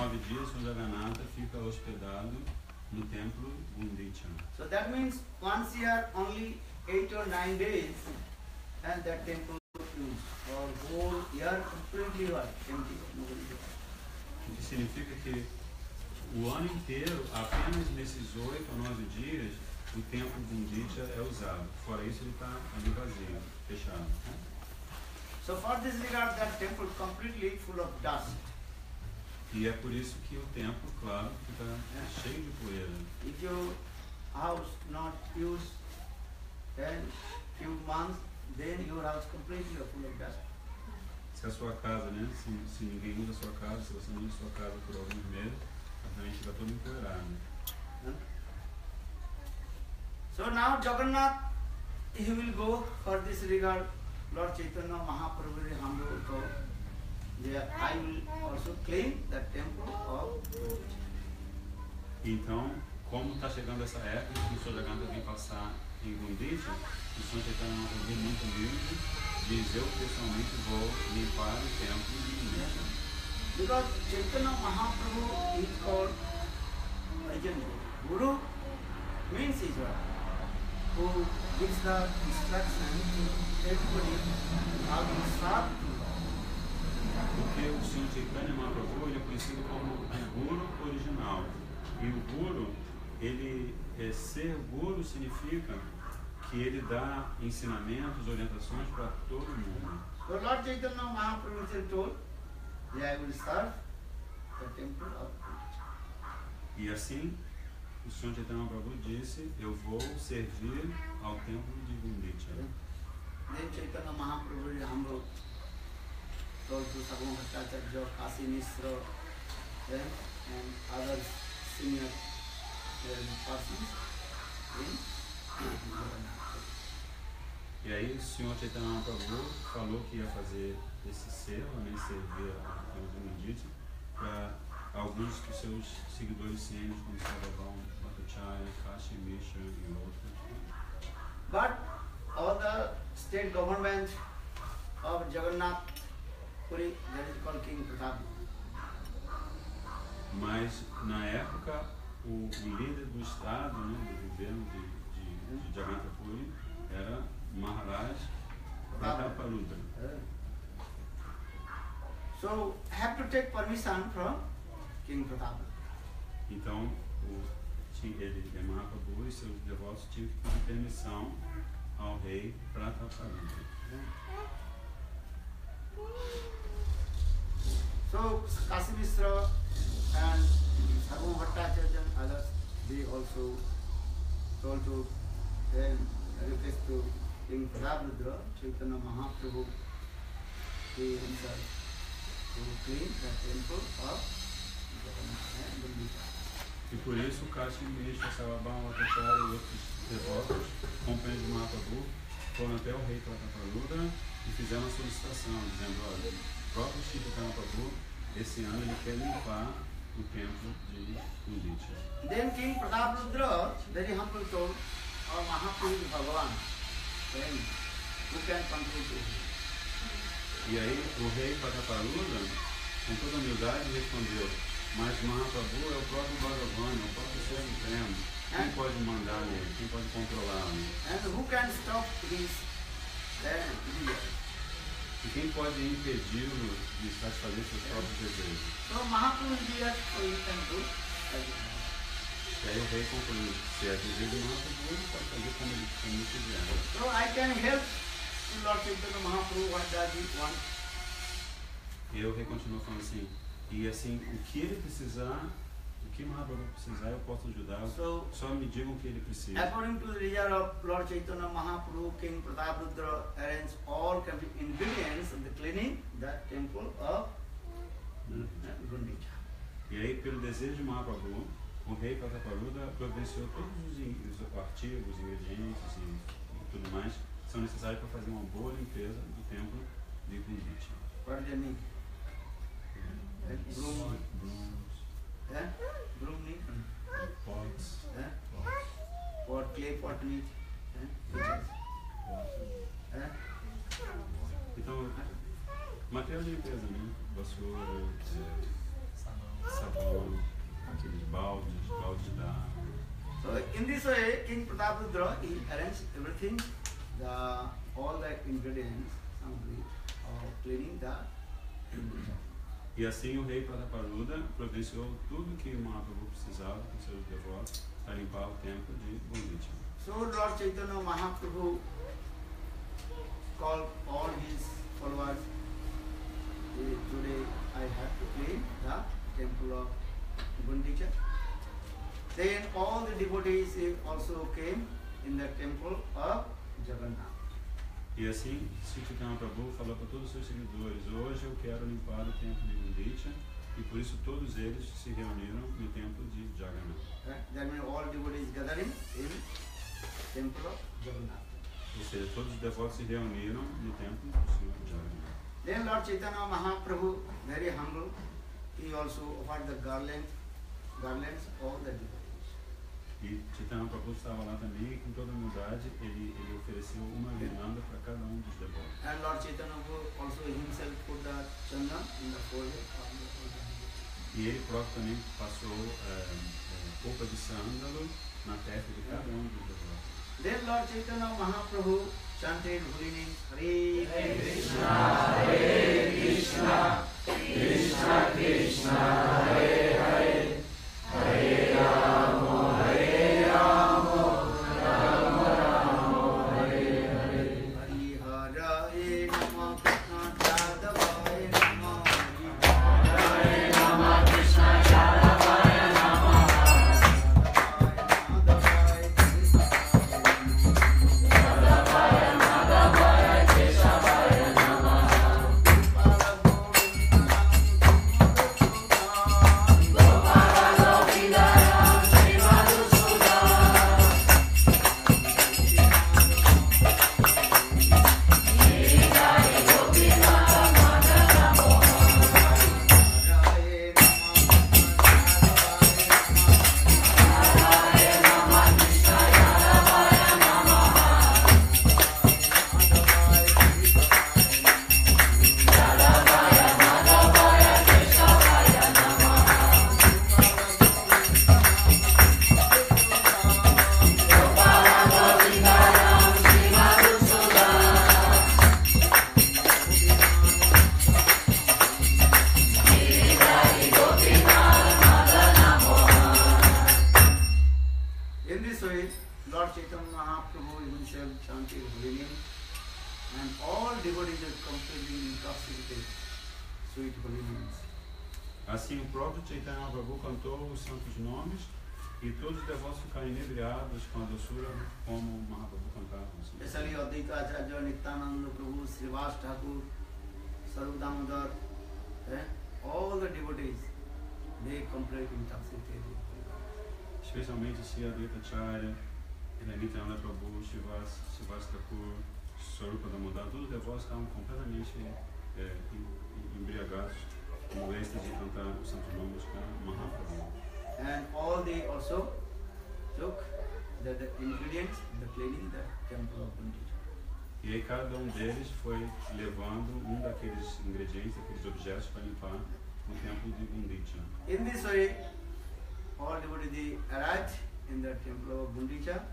9 dias, o Jagannatha fica hospedado no templo Gundicha. So that means once year only 8 or 9 days, and that temple is used for whole year completely empty. Nobody there. O que significa que o ano inteiro, apenas nesses 8 ou 9 dias, o templo Gundicha é usado. Fora isso, ele está ali vazio, fechado. So for this regard, that temple is completely full of dust. E é por isso que o templo, claro, fica cheio de poeira. If your house not used then few months, then your house completely full of dust. Se a sua casa, né? Se ninguém usa a sua casa, se você não usa a sua casa por alguns meses, obviamente fica todo empoeirado. So now Jagannath, he will go for this regard. Lord Chaitanya Mahaprabhu Hambo, I will also claim the temple of Gundicha. Então, como está chegando essa época que o Sr. Jagannatha vem passar em Gundicha, o Sr. Chaitanya Mahaprabhu muito humilde diz: eu pessoalmente vou limpar o templo de Gundicha. Because Chaitanya Mahaprabhu is called Arjan Guru. Guru means is what? Who gives the instruction to everybody how to serve to Lord. Porque o Sr. Chaitanya Mahaprabhu ele é conhecido como o Guru original. E o Guru, ser Guru significa que ele dá ensinamentos, orientações para todo mundo. So Lord Chaitanya Mahaprabhu is told, I will serve the temple of Gundicha. E assim, o Sr. Chaitanya Mahaprabhu disse: eu vou servir ao templo de Gundicha. Then Chaitanya Mahaprabhu Hambo told to Sabham Bhattacharya, Kasi Misra, and other senior persons in E aí o Sr. Chaitanya Mahaprabhu falou que ia fazer esse selo, né, servir ao templo de Gundicha, para alguns dos seus seguidores sênios, como Sabham Bhattacharya, Kashi Mishra e outros. But all the state government of Jagannath Puri, that is called King Pratap. Mas na época o líder do estado, né, do governo de Jagannath Puri era Maharaj Prataparudra. So have to take permission from King Pratap. Então ele, Mahaprabhu e seus devotos tinham que pedir permissão ao rei Prataparudra. So Kasi Mishra and Sabham Bhattacharya and others, they also told to request to King Prataparudra, Chaitanya Mahaprabhu, he himself to clean the temple of Jagannath and Gundicha. E por isso Kashi Mishra, Sabham Bhattacharya e outros devotos, companheiros de Mahaprabhu, foram até o rei Prataparudra e fizeram uma solicitação, dizendo: olha, o próprio Chaitanya Mahaprabhu, esse ano ele quer limpar o templo de Gundicha. Then King Prataparudra, very humble, told, our Mahaprabhu is Bhagavan, then who can control to him? E aí o rei Prataparudra, com toda humildade, respondeu: mas Mahaprabhu é o próprio Bhagavan, é o próprio Ser Supremo. Quem pode mandar nele? Quem pode controlá-lo? And who can stop his desire? E quem pode impedi-lo de satisfazer seus próprios desejos? So Mahaprabhu is here, so he can do as he wants. E aí o rei concluiu: se é desejo de Mahaprabhu, ele pode fazer como ele quiser. So I can help Lord Chaitanya Mahaprabhu, what does he want? E aí o rei continuou falando assim: e assim, o que ele precisar, o que Mahaprabhu precisar, eu posso ajudar. Só me digam o que ele precisa. According to the desire of Lord Chaitanya Mahaprabhu, King Prataparudra arranged all ingredients in the cleaning that temple of Gundicha. E aí, pelo desejo de Mahaprabhu, o rei Prataparudra providenciou todos os artigos, ingredientes e tudo mais que são necessários para fazer uma boa limpeza do templo de Gundicha. What do they need? Broom. Broom need? Pots. Pot, clay pot need? Então, material de limpeza, né? Vassoura, sabão, this way, King Prataparudra, he arranged everything, all the ingredients, of cleaning the Gundicha. E assim o rei Prataparudra providenciou tudo que Mahaprabhu precisava com seus devotos para limpar o templo de Gundicha. So Lord Chaitanya Mahaprabhu called all his followers, today I have to clean the temple of Gundicha. Then all the devotees also came in the temple of Jagannath. E assim, Sri Chaitanya Prabhu falou para todos os seus seguidores: hoje eu quero limpar o templo de Gundicha, e por isso todos eles se reuniram no templo de Jagannath. That means all devotees gathering in temple of Jagannath. Ou seja, todos os devotos se reuniram no templo do Senhor Jagannath. Then Lord Chaitanya Mahaprabhu, very humble, he also offered the garlands all the devotees. E Chaitanya Prabhu estava lá também, e com toda humildade ele ofereceu uma guirlanda para cada um dos devotos. And Lord Chaitanya also himself put the chandan in the forehead of the devotees. E ele próprio também passou roupa de sândalo na testa de cada um dos devotos. Then Lord Chaitanya Mahaprabhu chanted holy names, Hare Krishna, Hare Krishna, Krishna Krishna, Hare Hare, Hare Rama, Hare Rama, Rama Rama, Hare Hare. Hare Nama Krishna Jadavaya Nama, Hare Rama, Krishna Jadavaya Namaha, Jadavaya Madhavaya Keshavaya Namaha, Gopala Govindaram Shri Madhusudan, Giridhari Gopinath Madana Mohan, Hare Rama Krishna Jadavaya Namaha, Jadavaya Madhavaya Keshavaya Namaha, Gopala Govindaram Shri Madhusudan, Giridhari Gopinath Madana Mohan. In this way, Lord Chaitanya Mahaprabhu himself chanted holy name, and all devotees are completely intoxicated, sweet holy names. Assim, o próprio Chaitanya Prabhu cantou os santos nomes e todos os devotos ficaram inebriados com a doçura como o Mahaprabhu cantava. Especially Advaita Acharya, Nityananda Prabhu, Srivas Thakur, Sarup Damodar, all the devotees, they completely intoxicated. Especialmente Sri Advaita Acharya, Nityananda Prabhu, Srivas Thakur, Sarupa Damodar, todos os devotos estavam completamente embriagados com o êxtase de cantar os santos nomes com Mahaprabhu. And all they also took the ingredients, the cleaning the temple of Gundicha. E aí cada um deles foi levando um daqueles ingredientes, daqueles objetos para limpar o templo de Gundicha. In this way, all devotees they arrived in the temple of Gundicha,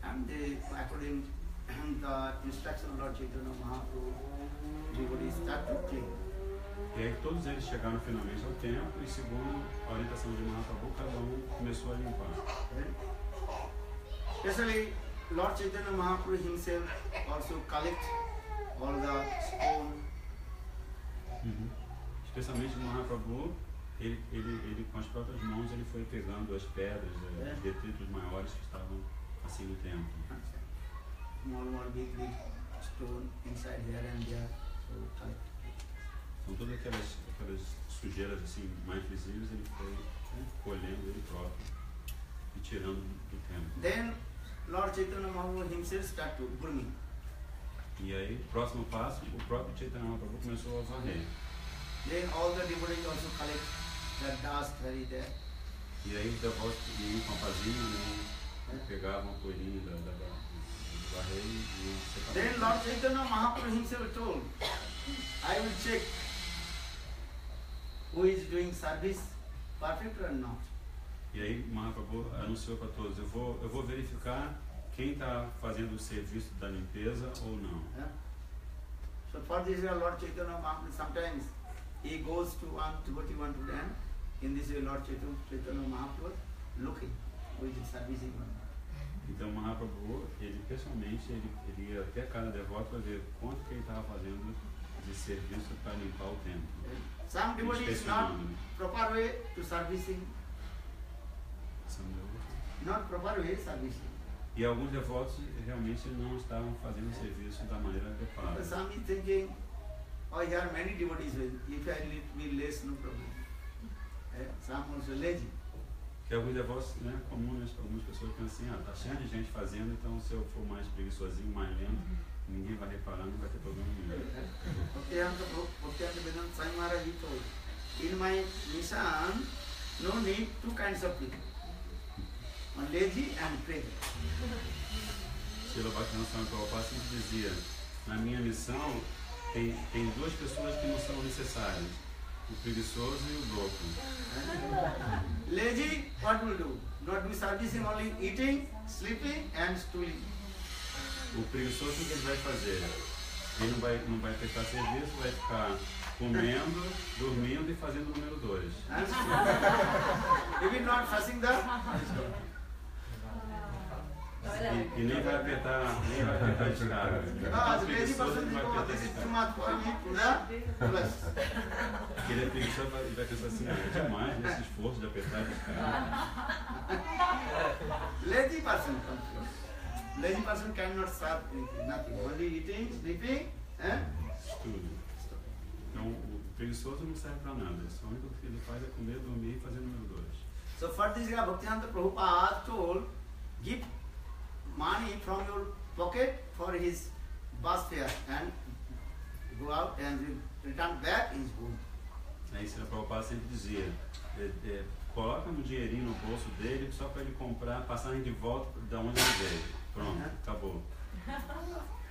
and they, according to the instruction of Lord Chaitanya Mahaprabhu, devotees start to clean. E aí todos eles chegaram finalmente ao templo e, segundo a orientação de Mahaprabhu, cada um começou a limpar. Especially Lord Chaitanya Mahaprabhu himself also collect all the stone. Especialmente Mahaprabhu, ele com as próprias mãos ele foi pegando as pedras, os detritos maiores que estavam assim no templo. Small, big stone inside here and there, so collect. Então todas aquelas sujeiras assim mais visíveis ele foi colhendo ele próprio e tirando do templo. Then Lord Chaitanya Mahaprabhu himself start to burning. E aí, próximo passo, o próprio Chaitanya Mahaprabhu começou a varrer. Then all the devotees also collect the dust very there. E aí os devotos iam com a pazinha, né, pegavam a poeirinha do varrer e iam separar. Then Lord Chaitanya Mahaprabhu himself told, I will check who is doing service perfect or not. E aí Mahaprabhu anunciou para todos, eu vou verificar quem está fazendo o serviço da limpeza ou não. Yeah. So for this Lord Chaitanya Mahaprabhu, sometimes he goes to one devotee, one to them. In this way Lord Chaitanya Mahaprabhu looking who is servicing one. Então Mahaprabhu, ele pessoalmente, ele ia até cada devoto para ver quanto que ele estava fazendo de serviço para limpar o templo. Some devotees not proper way to servicing, not proper way servicing. E alguns devotos realmente não estavam fazendo o serviço da maneira adequada. Some is thinking, oh, here are many devotees, if I will less, no problem. Some also lazy. Que alguns devotos, né, comum, né, algumas pessoas pensam assim, tá cheio de gente fazendo, então se eu for mais preguiçosinho, mais lento, ninguém vai reparar, não vai ter problema nenhum. In my mission, no need two kinds of people, one lazy and crazy. Srila Bhaktivinoda Swami Prabhupada sempre dizia, na minha missão tem duas pessoas que não são necessárias, o preguiçoso e o louco. Lazy, what will do? Not do servicing, only eating, sleeping and stooling. O preguiçoso, o que ele vai fazer? Ele não vai prestar serviço, vai ficar comendo, dormindo e fazendo o número 2. If not fasting the e nem vai apertar a escada. the lazy person will go, this is too much for me, plus. Ele é preguiçoso e vai pensar assim, é demais esse esforço de apertar a escada. Lazy person comes. Lazy person cannot serve anything, nothing. Only eating, sleeping, and Estudo. Então, o preguiçoso não serve para nada. Só a única coisa que ele faz é comer, dormir e fazer o número 2. so for this Bhaktivinoda Prabhupada told, give money from your pocket for his bus fare and go out and return back in his home. Aí Srila Prabhupada sempre dizia, coloca um dinheirinho no bolso dele só para ele comprar passagem de volta de onde ele veio. Pronto, acabou.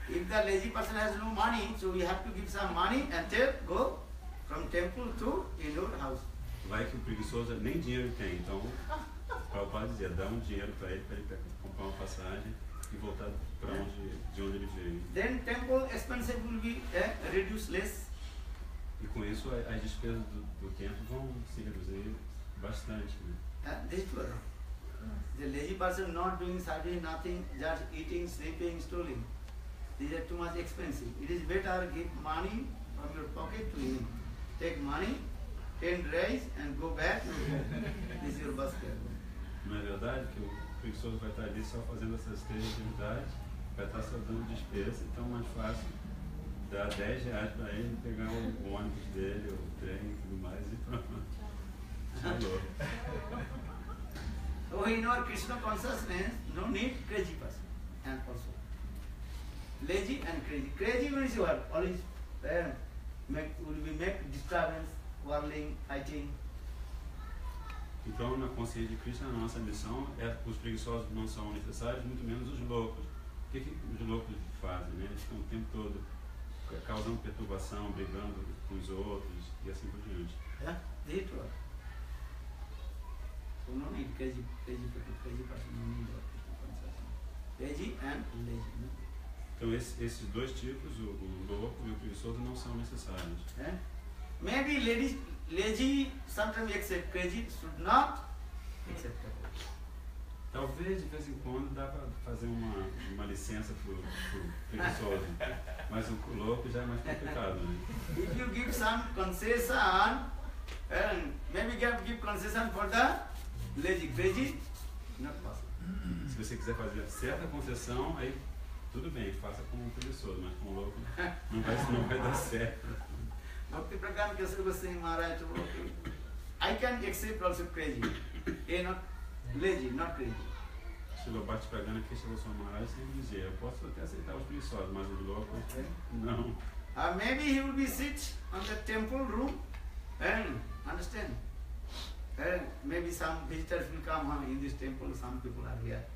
If the lazy person has no money, so you have to give some money and go from temple to in your house. Vai que o preguiçoso nem dinheiro tem, então o Prabhupada dizia, dá um dinheiro para ele comprar uma passagem e voltar para de onde ele veio. Then temple expenses will be reduced less. E com isso as despesas do templo vão se reduzir bastante, né? This is true. The lazy person not doing service, nothing, just eating, sleeping, stealing. These are too much expensive. It is better give money from your pocket to him. Take money, 10 days and go back. This is your bus fare. Não é verdade que o preguiçoso vai estar ali só fazendo essas 3 atividades, vai estar só dando despesa, então é mais fácil dar R$10 para ele, pegar o ônibus dele, o trem e tudo mais e pronto. Falou. So in our Krishna consciousness, no need crazy person and also. Lazy and crazy. Crazy means what? Always will make disturbance, quarreling, fighting. Então, na consciência de Krishna, a nossa missão é os preguiçosos não são necessários, muito menos os loucos. O que os loucos fazem? Né? Eles ficam o tempo todo causando perturbação, brigando com os outros e assim por diante. Yeah, they do. So no need crazy person, no need Krishna consciousness. Crazy and lazy. No? Então, esses dois tipos, o louco e o preguiçoso, não são necessários. Yeah? Maybe lazy sometimes accept, crazy should not accept. Talvez de vez em quando dá para fazer uma licença pro preguiçoso, mas o louco já é mais complicado, né? If you give some concession, maybe give concession for the lazy, crazy, not possible. Se você quiser fazer certa concessão, aí tudo bem, faça com o preguiçoso, mas com o louco não vai dar certo. Bhakti Praghna Kesar Goswami Maharaj told, I can accept also crazy, not lazy, not crazy. Srila Bhakti Praghna Kesar Goswami Maharaj sempre dizia, eu posso até aceitar os preguiçosos, mas os loucos não. Maybe he will be sit on the temple room and understand. Maybe some visitors will come in this temple, some people are here.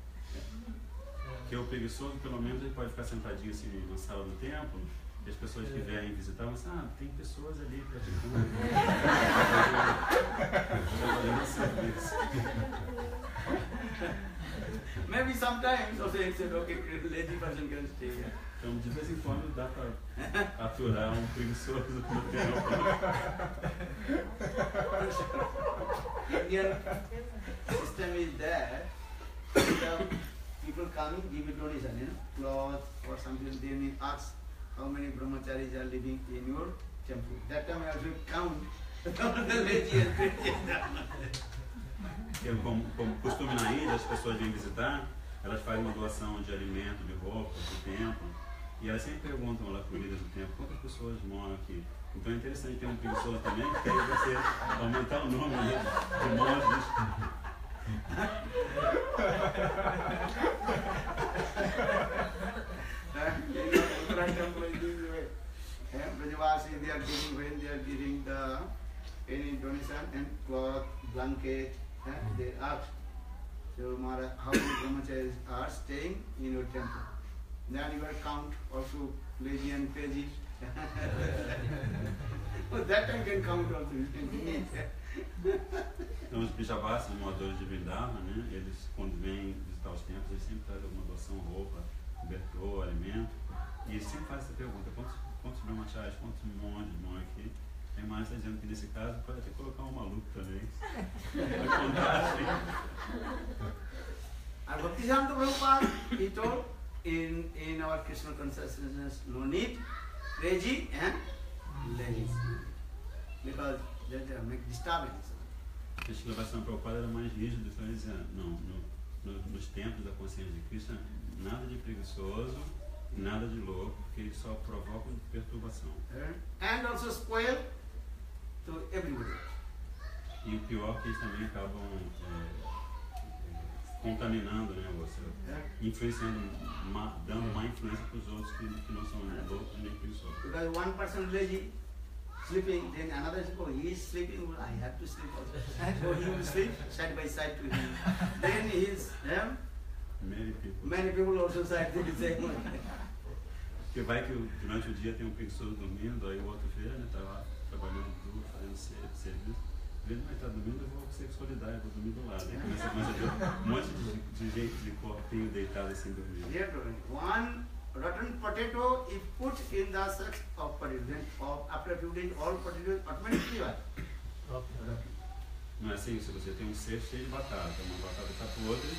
Que o preguiçoso, pelo menos, ele pode ficar sentadinho assim na sala do templo, e as pessoas que vierem visitar vão dizer, tem pessoas ali praticando. sometimes also he said, okay, lazy person can stay here. Então, de vez em quando dá para aturar preguiçoso no tempo. Indian system is there. The people coming, give a donation, cloth or something. They may ask how many brahmacharis are living in your temple. That time I should count the lazy and crazy. Como costume na ilha, as pessoas vêm visitar, elas fazem uma doação de alimento, de roupa, do templo. E elas sempre perguntam lá para o líder do templo quantas pessoas moram aqui. Então é interessante ter um preguiçoso também, porque aí você aumentar o número de monges. Brajavasi, they are giving when they are giving the any donation and cloth, blanket, they ask, so Maharaj, how many brahmacharis are staying in your temple? Then you will count also lazy and crazy. That time can count also. Então os Brajavasis, os moradores de Vrindavan, né, eles quando vêm visitar os templos, eles sempre trazem alguma doação, roupa, cobertor, alimento. E eles sempre fazem essa pergunta, quantos brahmacharis, quantos monges moram aqui? Aí mais está dizendo que nesse caso pode até colocar um maluco também. And Bhaktisiddhanta Prabhupada, he told, in our Krishna consciousness, no need crazy and lazy, because they make disturbance. A Srila Vaishnava Prabhupada era mais rígido, então ele dizia, não, nos templos da consciência de Krishna, nada de preguiçoso, nada de louco, porque eles só provocam perturbação. And also spoil to everybody. E o pior é que eles também acabam contaminando, né, você, influenciando, dando má influência para os outros que não são loucos nem preguiçosos. Because one person lazy, sleeping, then another says, oh, he is sleeping, I have to sleep also. So he will sleep side by side to him. Then he is, many people also side to the same way. Porque vai que durante o dia tem um preguiçoso dormindo, aí o outro vê, né, tá lá trabalhando duro, fazendo serviço. Ele vai estar dormindo, eu vou ser solidário, vou dormir do lado. Aí começa a ver um monte de gente de corpinho deitado assim dormindo. One rotten potato is put in the sex of potato. Then after a few days, all potatoes automatically are. Não é assim, se você tem um cesto cheio de batata, uma batata está podre,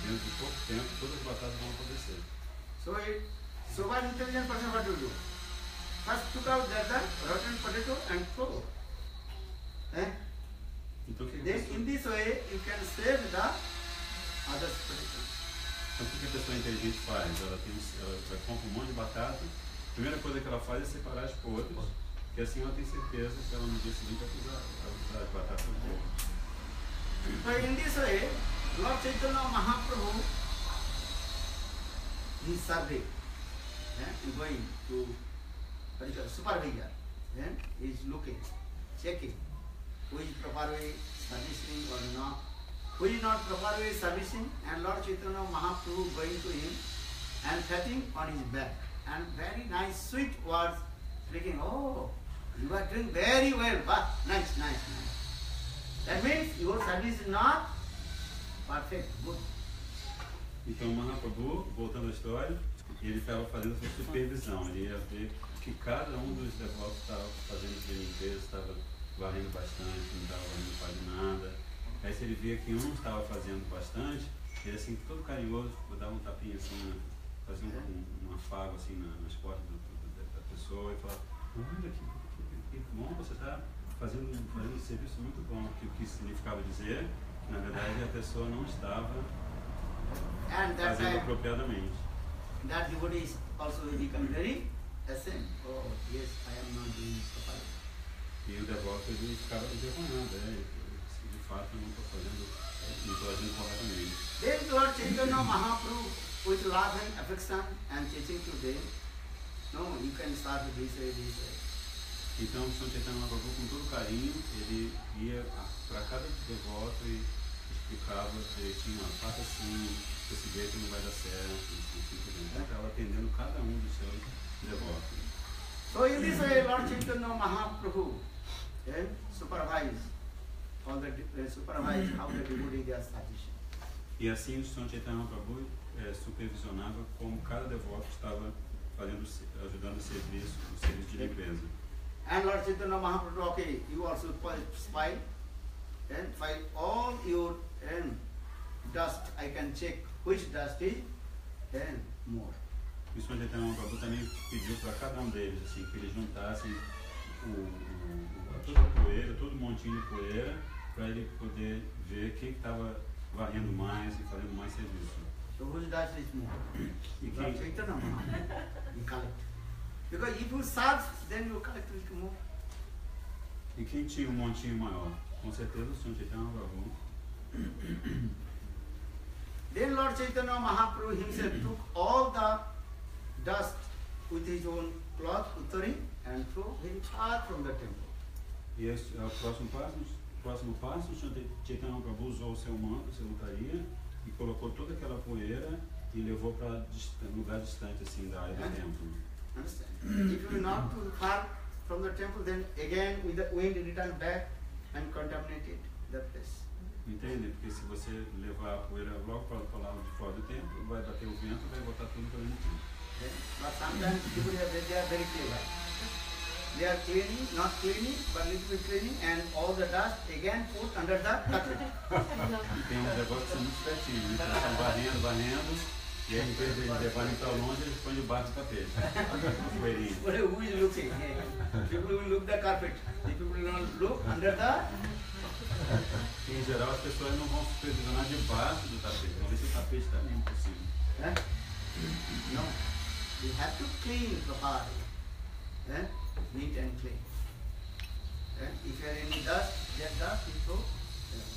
dentro de pouco tempo todas as batatas vão apodrecer. So one intelligent person what to do? First took out the rotten potato and throw. Então, Then in this way you can save the other potato. Então o que a pessoa inteligente faz? Ela compra um monte de batata, a primeira coisa que ela faz é separar as podres, que assim ela tem certeza que ela no dia seguinte vai usar as batatas boas. So in this way, Lord Chaitanya Mahaprabhu, he is surveying, going to supervisor, he is looking, checking, who is properly servicing or not, who is not properly servicing, and Lord Chaitanya Mahaprabhu going to him and patting on his back, and very nice sweet words, speaking, oh, you are doing very well, but nice. That means your service is not perfect, good. Então o Mahaprabhu, voltando à história, ele estava fazendo essa supervisão, ele ia ver que cada um dos devotos estava fazendo de limpeza, estava varrendo bastante, não estava varrendo quase nada. Aí se ele via que um estava fazendo bastante, ele assim, todo carinhoso, dava um tapinha assim, fazia um afago assim nas costas da pessoa e falava, olha que bom, você está fazendo um serviço muito bom. O que significava dizer que na verdade a pessoa não estava fazendo apropriadamente. That devotee is also become very ashamed. Oh, yes, I am not doing properly. E o devoto ele ficava envergonhado, de fato eu não estou agindo corretamente. Then Lord Chaitanya Mahaprabhu, with love and affection and teaching to them, no, you can start this way. Então o Sr. Chaitanya Mahaprabhu, com todo carinho, ele ia para cada devoto e explicava direitinho, faça assim, esse jeito não vai dar certo, assim, estava atendendo cada um dos seus devotos. So in this way, Lord Chaitanya Mahaprabhu supervise how the devotee they are servicing. E assim o Sr. Chaitanya Mahaprabhu supervisionava como cada devoto estava ajudando o serviço de limpeza. And Lord Chaitanya Mahaprabhu, okay, you also spy and find all your dust. I can check which dust is more. E o Sr. Chaitanya Mahaprabhu também pediu para cada um deles assim, que eles juntassem toda a poeira, todo o montinho de poeira, para ele poder ver quem estava varrendo mais e fazendo mais serviço. So whose dust is more? Lord Chaitanya Mahaprabhu. You collect. Because if you serve, then you collect little more. E quem tinha um montinho maior? Com certeza o Sr. Chaitanya Mahaprabhu. Then Lord Chaitanya Mahaprabhu himself took all the dust with his own cloth, uttari, and threw very far from the temple. E esse é o próximo passo, o Sr. Chaitanya Mahaprabhu usou o seu manto, seu utaria, e colocou toda aquela poeira e levou para um lugar distante assim da área do templo. Understand? If you not too far from the temple, then again with the wind return back and contaminated the place. Entende? Porque se você levar a poeira logo para o lado de fora do templo, vai bater o vento e vai botar tudo para dentro do templo. But sometimes people they are very clever. They are cleaning, not cleaning, but little bit cleaning, and all the dust again put under the carpet. E tem uns negócios que são muito espertinhos, né? Eles estão varrendo, e aí em vez de eles levarem para longe, eles põem debaixo do tapete. Poeirinha. But who is looking? People will look the carpet. The people will not look under the. Em geral, as pessoas não vão supervisionar debaixo do tapete, vão ver se o tapete está limpo possível. No. You have to clean properly. Neat and clean. If you have any dust, that dust you throw.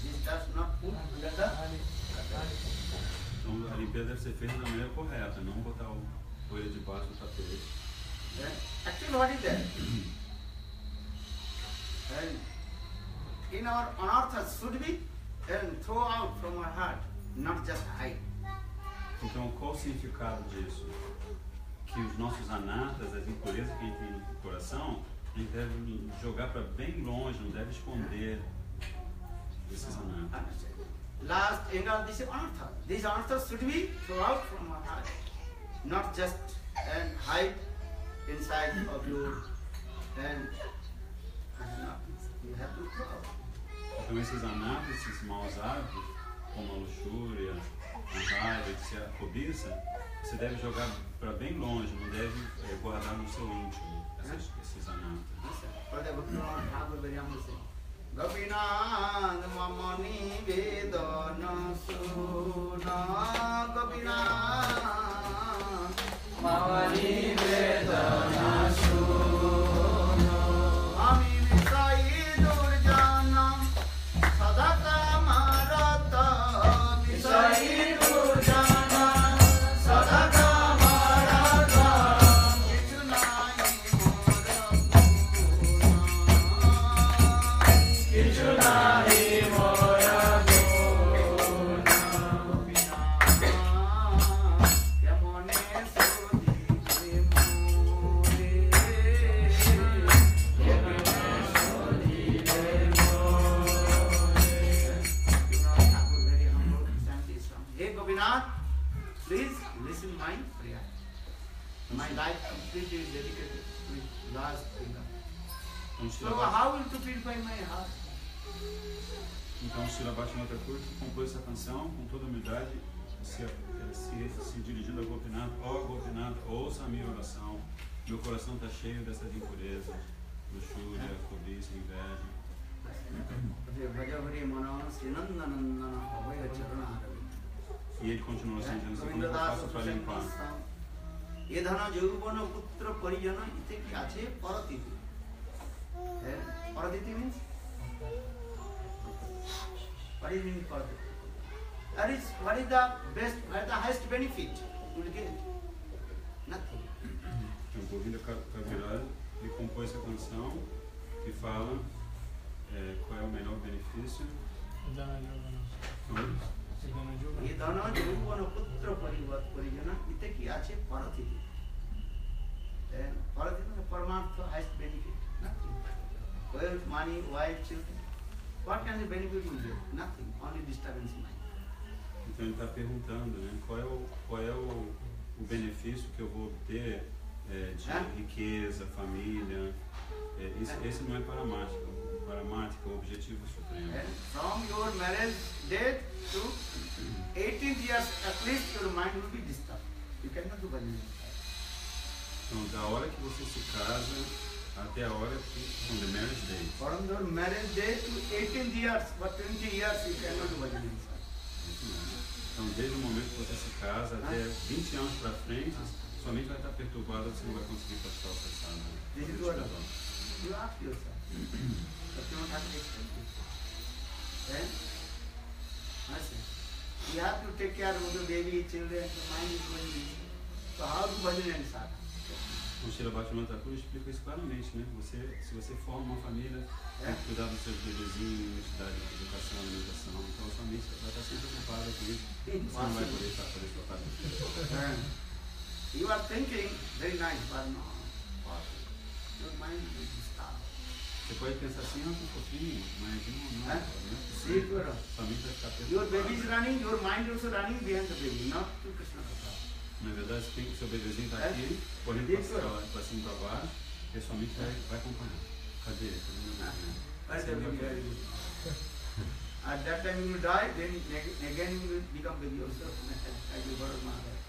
This dust not put under the carpet. Então a limpeza deve ser feita da maneira correta, não botar o poeira debaixo do tapete. Actually, what is that? In our anarthas should be throw out from our heart, not just hide. Então qual o significado disso? Que os nossos anatas, as impurezas que a gente tem no coração, a gente deve jogar para bem longe, não deve esconder esses anatas. Last end of this anartha. These anarthas should be thrown out from our heart, not just hide inside of your you have to throw out. Então esses anatas, esses maus hábitos, como a luxúria, a raiva, a cobiça, você deve jogar para bem longe, não deve guardar no seu íntimo esses anatas. Gopinath mamani vedana suna Gopinath mamani vedana suna Ami visai durjana sadaka marata visai durjana sadaka marata kichunai please listen my prayer. My life completely is dedicated to Lord's prayer. So how will to purify my heart? Então, Srila Bhaktivinoda Thakur compôs essa canção com toda humildade, se dirigindo a Gopinath. Ó Gopinath, ouça a minha oração. Meu coração está cheio dessas impurezas, luxúria, cobiça, inveja. E ele continuou assim, dizendo assim, como eu faço para limpar? Edhana Jogubana Putra Parijana Iteki Ache Paratiti. Paratiti means? What is meaning Paratiti? That is, what is the best, what is the highest benefit you will get? Nothing. Então, Govinda Kaviraj, ele compôs essa canção que fala qual é o melhor benefício. Edhana Jogubana Putra Parijana Iteki Ache Paratiti. Paratiti is the Paramartha highest benefit. Nothing. Wealth, money, wife, children. What kind of benefit will you get? Nothing. Only disturbance in mind. Então ele está perguntando, né, qual é o benefício que eu vou obter de riqueza, família. Esse não é paramática. Paramática é o objetivo supremo. And from your marriage date to 18 years, at least your mind will be disturbed. You cannot do bhajan. Então, da hora que você se casa até a hora que, from the marriage day. From your marriage date to 18 years, but 20 years you cannot do bhajan. Então, desde o momento que você se casa até 20 anos para frente, sua mente vai estar perturbada, você não vai conseguir praticar o satsanga. This is what you ask yourself. But you don't have to explain it. Then, I say, you have to take care of the baby, children, the mind is going busy. So how do bhajan and sadhana? O Srila Bhaktivinoda Thakur explica isso claramente, né? Se você forma uma família, tem que cuidar dos seus bebezinhos, dar educação, alimentação, então sua mente vai estar sempre ocupada com isso. Você não vai poder estar fazer sua parte. You are thinking very nice, but no. Your mind is disturbed. Você pode pensar assim, que fofinho, mas não é possível. Sua mente vai ficar perturbada. Your baby is running, your mind also running behind the baby, not to Krishna Prasad. Na verdade, o seu bebezinho está aqui, correndo para cima e para baixo, e a sua mente vai acompanhar. Cadê? At that time you will die, then again you will become baby also. Like you Bharat Maharaj.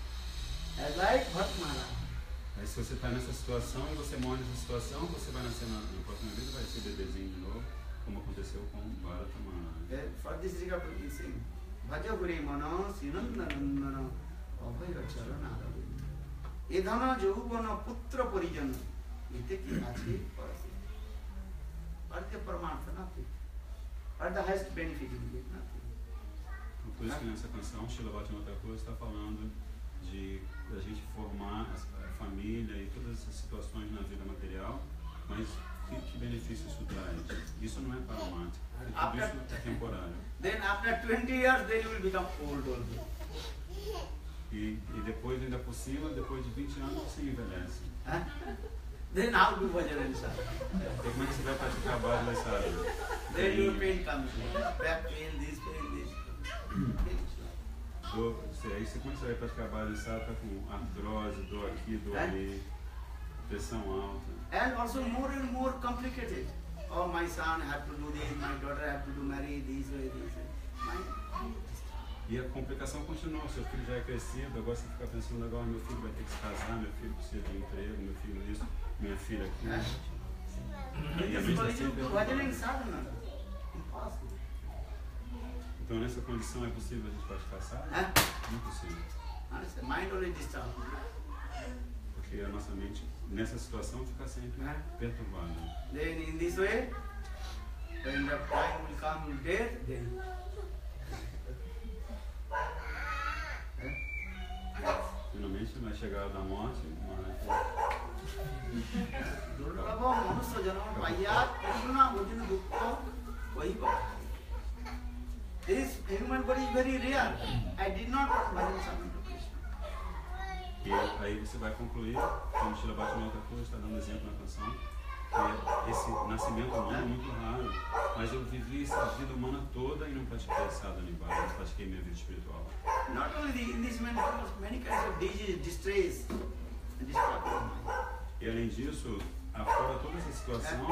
As like Bharat Maharaj. Aí se você está nessa situação e você morre nessa situação, você vai nascer na próxima vida, vai ser bebezinho de novo, como aconteceu com Bharata Maharaj. For this Sri Prabhupada is saying, Bhaja Guri Mano, Sinandanandana, Abhaya Charanara. Edhana Jovana Putra Porijan. Ite ki achi parasi. Arte Paramartha, nothing. What the highest benefit you get? Nothing. Por isso que nessa canção, Srila Bhaktivinoda Thakur está falando de a gente formar a família e todas essas situações na vida material, mas que benefício isso traz? Isso não é paramático, tudo isso é temporário. Then after 20 years, then you will become old also. E depois, ainda por cima, depois de 20 anos, você envelhece. Then how do bhajan and sadhana? E como é que você vai praticar bhajan e sadhana? Then your pain comes. Back pain, this pain, this. Aí como é que você vai praticar bhajan e sadhana? Tá com artrose, dor aqui, dor ali, pressão alta. And also more and more complicated. Oh, my son had to do this, my daughter had to do marry this way, this way. E a complicação continua, seu filho já é crescido, agora você fica pensando, agora meu filho vai ter que se casar, meu filho precisa de emprego, meu filho isso, minha filha aquilo. E a mente está sempre sadhana. Impossible. Então nessa condição é possível a gente praticar sadhana? Impossível. Mind only disturbed. Porque a nossa mente, nessa situação, fica sempre perturbada. Then in this way, when the time will come death, then finalmente vai chegar a hora da morte, this human body is very rare. I did not bhajan sadhana to Krishna. E aí você vai concluir, como Srila Bhaktivinoda Thakur está dando exemplo na canção, que esse nascimento humano é muito raro, mas eu vivi essa vida humana toda e não pratiquei sadhana nibbana, não pratiquei minha vida espiritual. Not only in this man, many kinds of disease, distress, and disturbance. E além disso, afora toda essa situação,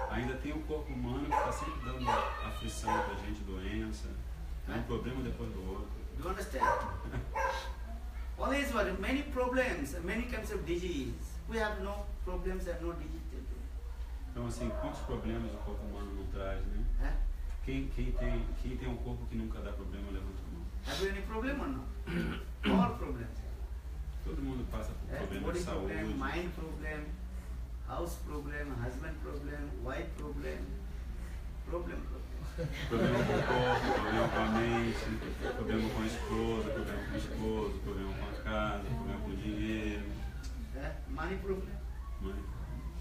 ainda tem o corpo humano que está sempre dando aflição pra gente, doença, um problema depois do outro. Do you understand? Always what? Many problems, many kinds of disease. We have no problems and no disease. Então assim, quantos problemas o corpo humano não traz, né? Quem tem um corpo que nunca dá problema, levanta a mão. Have you any problem or no? All problems. Todo mundo passa por problemas body de saúde. problem, mind problem, house problem, husband problem, wife problem, problem. Problema com o corpo, problema com a mente, problema com a esposa, problema com o esposo, problema com a casa, problema com o dinheiro. Money problem.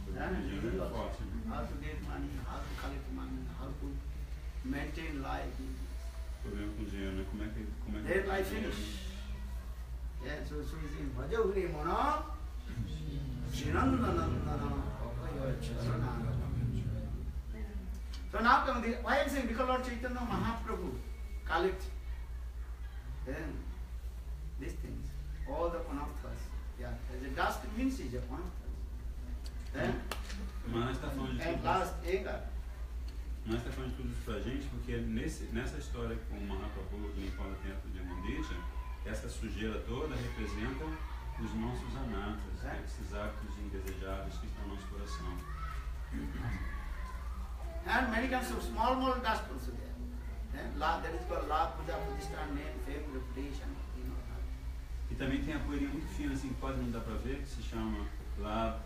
Problema com o dinheiro é forte. How to get money, how to collect money, how to maintain life. Problema com o dinheiro, né? Como é que Then I finish. Yeah, so he's in Bhajaguri Mona, Srinandanandana, So now come the, why I am saying because Lord Chaitanya Mahaprabhu collect then these things, all the anarthas. Yeah, the dust means is a anarthas. Then, Mas nós está falando de and tudo last anger. Nós estamos falando de tudo isso pra gente porque nessa história com o Mahaprabhu limpando o templo de Mundicha, essa sujeira toda representa os nossos anatas, esses actos indesejáveis que estão no nosso coração. And many kinds of small dust also there. That is called La Puja, Pradishta, name, fame, reputation, you know. E também tem a poeirinha muito fina, assim, quase não dá pra ver, que se chama lá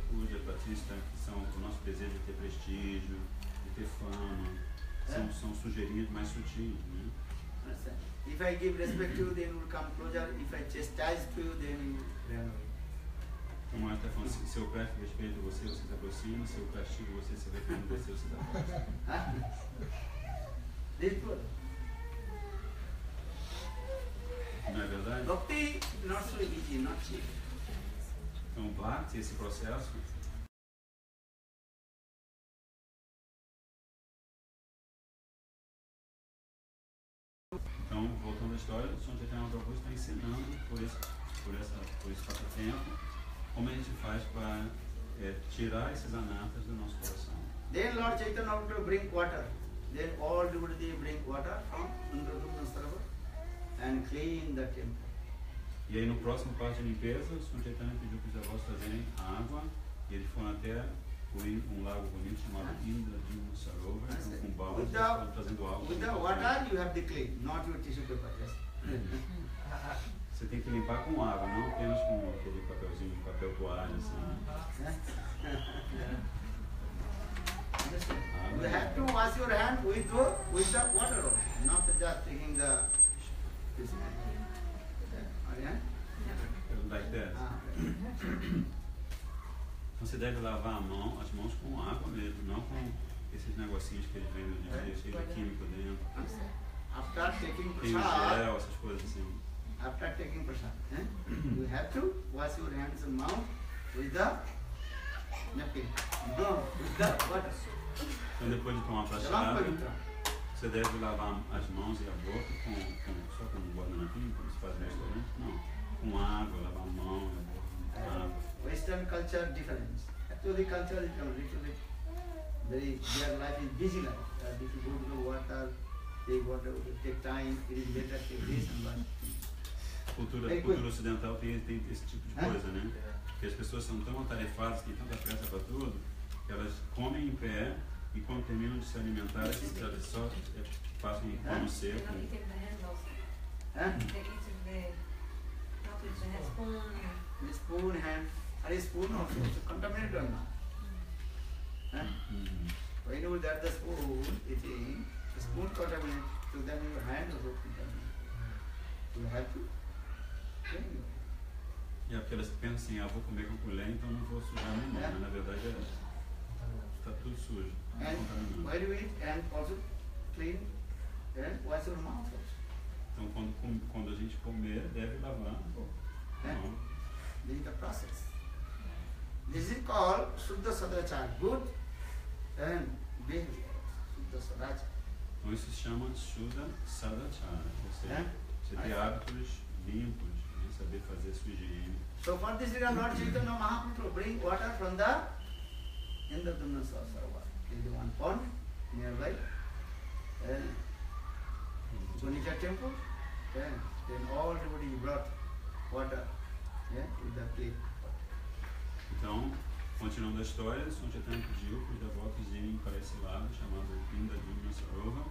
Puja, Batista, que são o nosso desejo de ter prestígio, de ter fama, são sujeirinhas mais sutis, né? If I give respect to you, then you will come closer. If I chastise to you, then you will run away. Como ela está falando, se eu presto respeito a você, você se aproxima, se eu castigo você, se arrepende de você, você se afasta. This is good. Não é verdade? Bhakti, not so easy, not cheap. Então, Bhakti, esse processo, então, voltando à história, o Swami Chaitanya Prabhu está ensinando por esse passatempo como a gente faz para tirar esses anatas do nosso coração. Then Lord Chaitanya will bring water. Then all devotees bring water from Indradumna Sarovar and clean the temple. E aí no próximo passo de limpeza, o Swami Chaitanya pediu para os avós trazerem água e eles foram até um lago bonito chamado Indradumna Sarovar, então com baldes, foram trazendo água. With the water you have to clean, not your tissue paper. Yes. Você tem que limpar com água, não apenas com aquele papelzinho, papel toalha, assim. You have to wash your hand with the water, not just taking the tissue paper. Like that. Você deve lavar as mãos com água mesmo, não com esses negocinhos que eles vendem de dia, cheio de químico dentro. After taking Tem prasad, gel, essas coisas assim. after taking prasad, you have to wash your hands and mouth with the napkin. No, with the water. Então depois de tomar a prachada, você deve lavar as mãos e a boca só com um guardanapinho, como se faz no restaurante? Não. Com água, lavar a mão e a boca com água. Western culture difference. Actually culture is a little bit their life is busy life. If you go to the water, take water, take time, it is better take this and that. Cultura ocidental tem esse tipo de coisa, né? Porque as pessoas são tão atarefadas, têm tanta pressa para tudo, que elas comem em pé e quando terminam de se alimentar, elas só passam em pano seco. The spoon hand, are spoon also contaminated or not? When you that the spoon eating, the spoon contaminated, so then your hand also contaminated. You have to clean it. É porque elas pensam assim, vou comer com colher, então não vou sujar minha mão, mas na verdade está tudo sujo. And while you eat, and also clean, and wash your mouth also. Então quando a gente comer, deve lavar a boca. This is the process. This is called Shuddha Sadachar, good and behavior. Shuddha Sadachar. Então isso se chama Shuddha Sadachara, ou seja, você ter hábitos limpos, né? Saber fazer sua higiene. So for this reason, Lord Chaitanya Mahaprabhu bring water from the Indradumna Sarovar. There is one pond nearby, Gunica temple, then all devotees brought water, with the clay. Então, continuando a história, o Swami Chaitanya pediu para os devotos irem para esse lago chamado Indradumna Sarovar,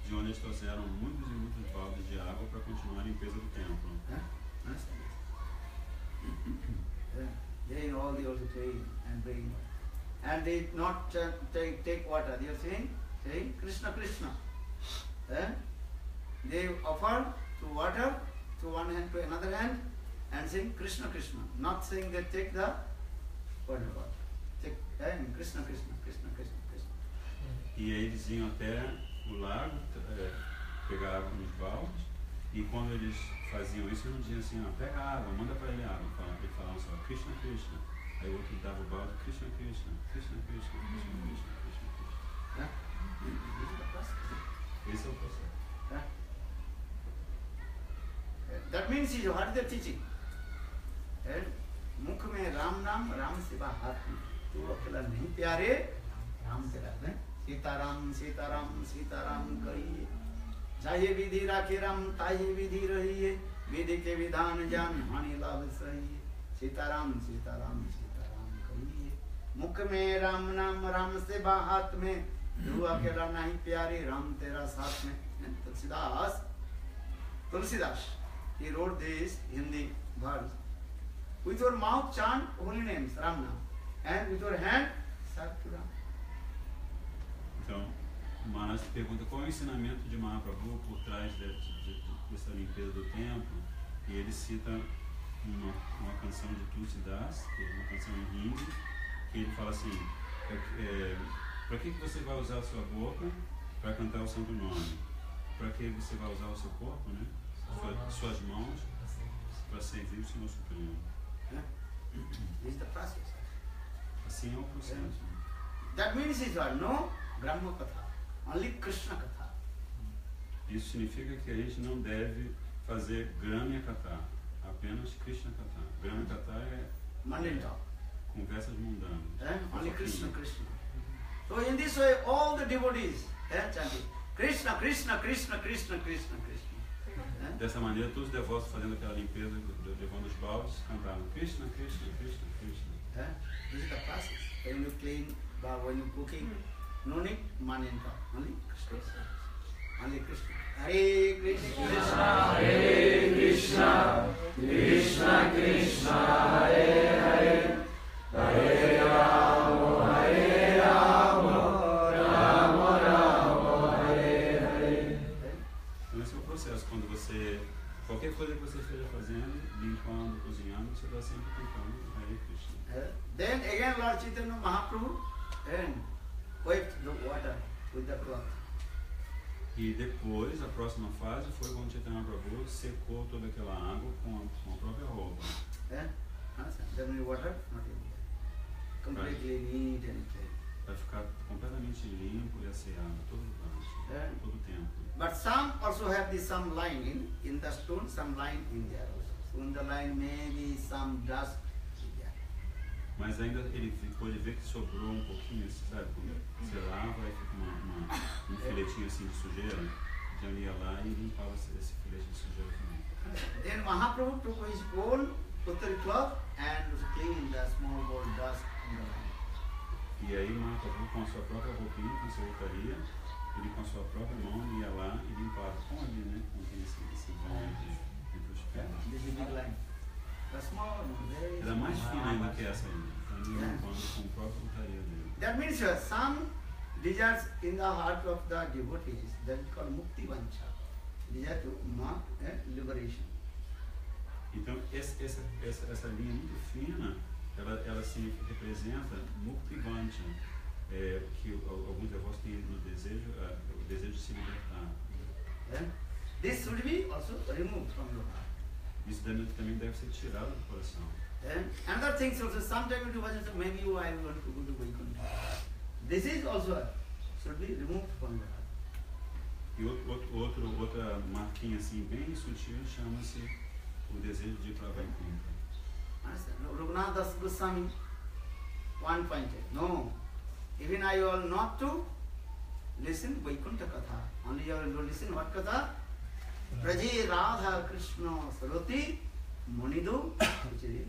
de onde eles trouxeram muitos e muitos baldes de água para continuar a limpeza do templo. They all they also clean and bring, and they not take water. They are saying Krishna Krishna. They offer to water to one hand to another hand and saying Krishna Krishna. Not saying they take the water. Take Krishna Krishna Krishna Krishna Krishna. E aí eles iam até o lago, pegar água nos baldes, e quando eles faziam isso, eles não diziam assim, pega água, manda para ele água. Eles falavam só, Krishna Krishna. Aí o outro dava o balde, Krishna Krishna, Krishna Krishna, Krishna Krishna, Krishna Krishna. Esse é o processo. That means what is the teaching? मुख में राम नाम, राम सिवा हाथ में, तू अकेला नहीं प्यारे, राम तेरा है। सीताराम सीताराम सीताराम कहिए, चाहे विधि राखे राम ताहे विधि रहिए, विधि के विधान जान हानि लाभ सहिए। सीताराम सीताराम सीताराम कहिए, मुख में राम नाम, राम सेवा हाथ में, तू अकेला नहीं प्यारे, राम तेरा साथ में। Tulsidas, he wrote this Hindi verse. With your mouth chant holy names, Ram Nam, and with your hand serve to Ram. Então, Maharaj pergunta qual é o ensinamento de Mahaprabhu por trás dessa limpeza do templo, e ele cita uma canção de Tulsidas, uma canção em hindi, que ele fala assim, para que você vai usar a sua boca para cantar o santo nome? Para que você vai usar o seu corpo, né? Suas mãos, para servir o Senhor Supremo. This is the process. Assim é o processo. That means is what? No Brahma Katha, only Krishna Katha. Isso significa que a gente não deve fazer Gramya Katha, apenas Krishna Katha. Gramya Katha é mundane talk, conversas mundanas. Only Krishna, Krishna. So in this way, all the devotees chanting Krishna, Krishna, Krishna, Krishna, Krishna, Krishna. Dessa maneira, todos os devotos fazendo aquela limpeza, levando os baldes, cantavam Krishna, Krishna, Krishna, Krishna. This is the process. When you clean, when you cooking, no need mundane talk, only Krishna. Only Krishna. Hare Krishna, Hare Krishna, Krishna Krishna, Hare Hare, Hare Rama, Hare Rama, Rama Rama, Hare Hare. Então esse é o processo. Quando você, qualquer coisa que você esteja fazendo, limpando, cozinhando, você está sempre cantando Hare Krishna. Then again Lord Chaitanya Mahaprabhu wiped the water with the cloth. E depois, a próxima fase foi quando Chaitanya Mahaprabhu secou toda aquela água com a própria roupa. Then the water not in there. Completely neat and clean. Vai ficar completamente limpo e asseado todo lugar, todo o tempo. But some also have this some line in the stone, some line in there also. So in the line maybe some dust is there. Mas ainda ele pode ver que sobrou um pouquinho, sabe? Quando você lava e fica um filetinho assim de sujeira, então ele ia lá e limpava esse filete de sujeira também. Then Mahaprabhu took his own uttari cloth and cleaned the small gold dust in the line. E aí Mahaprabhu com a sua própria roupinha, com a sua utaria, ele com a sua própria mão ia lá e limpava. Como ali, né? Com esse vão entre os pés. This is big line. The small one, very Era mais small. fina ainda que essa ainda. Então ele ia limpando com a própria utaria dele. That means some desires in the heart of the devotees, that is called Mukti Vancha. Desire to liberation. Então essa linha muito fina, ela representa Mukti Vancha, que alguns devotos têm no desejo, o desejo de se libertar. This should be also removed from your heart. Isso também deve ser tirado do coração. Another thing also, sometimes you do bhajan, maybe I want to go to Vaikuntha. This is also should be removed from your heart. E outra marquinha assim bem sutil chama-se o desejo de ir para Vaikuntha. Raghunath Das Goswami, one pointed, no, even I will not to listen Vaikuntha Katha, only you will listen what Katha? Braje Radha Krishna Saroti Munidu Uchiri.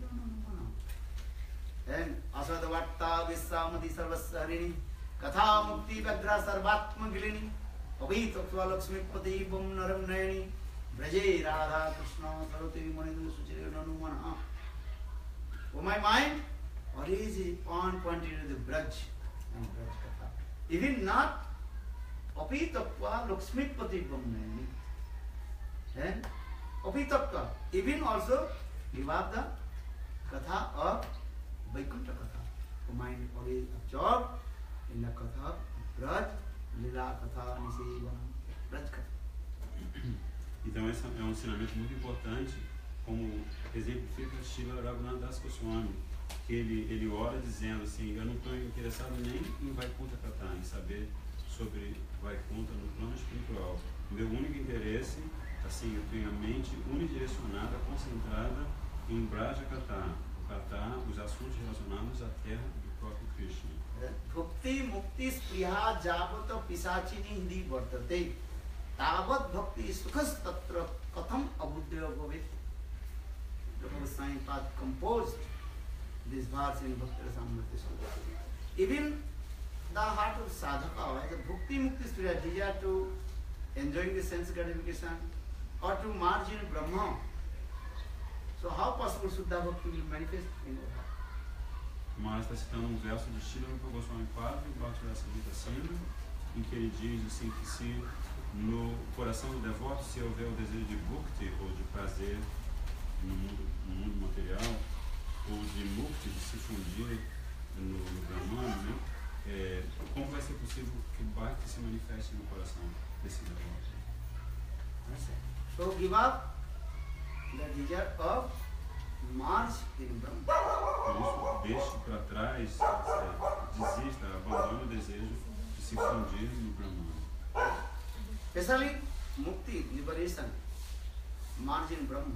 Then Aswadavatta Vissamati Sarvasarini Katha Mukti Vedra Sarvatma Gilini Pavitratva Lakshmi Pati Bum Naram Nayani Braje Radha Krishna Saroti Munidu Uchiri Nanumana. For my mind, what is it pointed to the Braj and Braj Katha? Even not Apitapva Lakshmi Pati Bum Nayani. Then, Apitapka, even also Vivada Katha of Vaikuntha Katha. The mind always absorbed in the Katha of Braj, Lila Katha, Nisivana, Braj Katha. Então esse é um ensinamento muito importante, como exemplifica Srila Raghunath Das Goswami, que ele ora dizendo assim, eu não estou interessado nem em Vaikuntha Katha, em saber sobre Vaikuntha no plano espiritual. O meu único interesse Assim, eu tenho a mente unidirecionada, concentrada em Brajakatha, o Katha, os assuntos relacionados à terra do próprio Krishna. Bhakti mukti spriha javata pisachini hindi vartate tavat bhakti sukhas tatra katham abuddhaya bhavet. Prabhupada Swami composed this verse in Bhakti Rasamrita Sutta. Even the heart of sadhaka, the bhakti mukti spriha, desire to enjoying the sense gratification or to merge in Brahma. So how possible Suddha Bhakti will manifest in our heart? Mas está citando um verso de Srila Rupa Goswami Pad, Bhakti Rasamrita Sindhu, em que ele diz assim que se no coração do devoto se houver o desejo de bhakti ou de prazer no mundo material, ou de mukti, de se fundir no Brahman, né? Como vai ser possível que o bhakti se manifeste no coração desse devoto? So give up the desire of merge in Brahma. Por isso, deixe para trás, desista, abandone o desejo de se fundir no Brahman. Especially mukti, liberation, merge in Brahma.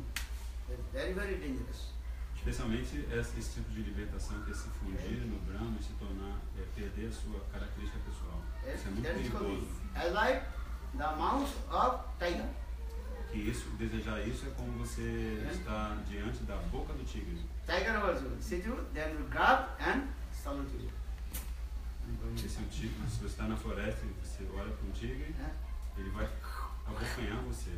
It's very, very dangerous. Especialmente esse tipo de libertação que é se fundir no Brahma e se tornar, perder a sua característica pessoal. Isso é muito perigoso. As like the mouth of tiger. Que isso, desejar isso é como você está diante da boca do tigre. Tiger also sit you, then you grab and salute you. Se você está na floresta e você olha para um tigre, ele vai abocanhar você.